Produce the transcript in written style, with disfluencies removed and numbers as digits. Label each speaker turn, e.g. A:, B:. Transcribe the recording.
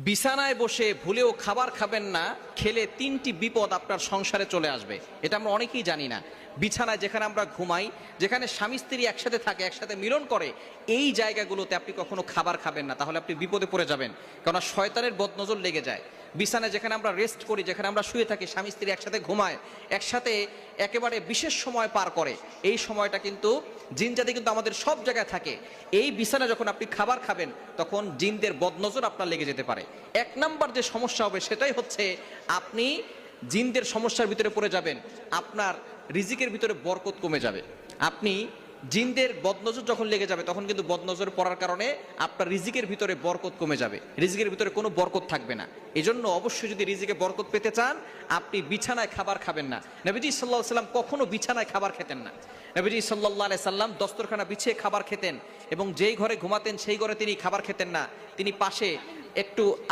A: বিছানায় বসে ভুলেও খাবার খাবেন না, খেলে তিনটি বিপদ আপনার সংসারে চলে আসবে। এটা আমরা অনেকেই জানি না। বিছানায় যেখানে আমরা ঘুমাই, যেখানে স্বামী স্ত্রী একসাথে থাকে, একসাথে মিলন করে, এই জায়গাগুলোতে আপনি কখনো খাবার খাবেন না, তাহলে আপনি বিপদে পড়ে যাবেন। কেননা শয়তানের বদনজর লেগে যায়। বিছানায় যেখানে আমরা রেস্ট করি, যেখানে আমরা শুয়ে থাকি, স্বামী স্ত্রী একসাথে ঘুমায়, একসাথে একেবারে বিশেষ সময় পার করে, এই সময়টা কিন্তু জিনজাতি কিন্তু আমাদের সব জায়গায় থাকে। এই বিছানায় যখন আপনি খাবার খাবেন, তখন জিনদের বদনজর আপনার লেগে যেতে পারে। এক নাম্বার যে সমস্যা হবে সেটাই হচ্ছে আপনি জিনদের সমস্যার ভিতরে পড়ে যাবেন, আপনার রিজিকের ভিতরে বরকত কমে যাবে। আপনি জিনদের বদনজর যখন লেগে যাবে, তখন কিন্তু বদনজর পড়ার কারণে আপনার রিজিকের ভিতরে বরকত কমে যাবে, রিজিকের ভিতরে কোনো বরকত থাকবে না। এজন্য অবশ্যই যদি রিজিকে বরকত পেতে চান, আপনি বিছানায় খাবার খাবেন না। নবীজি সাল্লাল্লাহু আলাইহি সাল্লাম কখনো বিছানায় খাবার খেতেন না। নবীজি সাল্লাল্লাহু আলাইহি সাল্লাম দস্তরখানা বিছিয়ে খাবার খেতেন, এবং যেই ঘরে ঘুমাতেন সেই ঘরে তিনি খাবার খেতেন না। তিনি পাশে একটু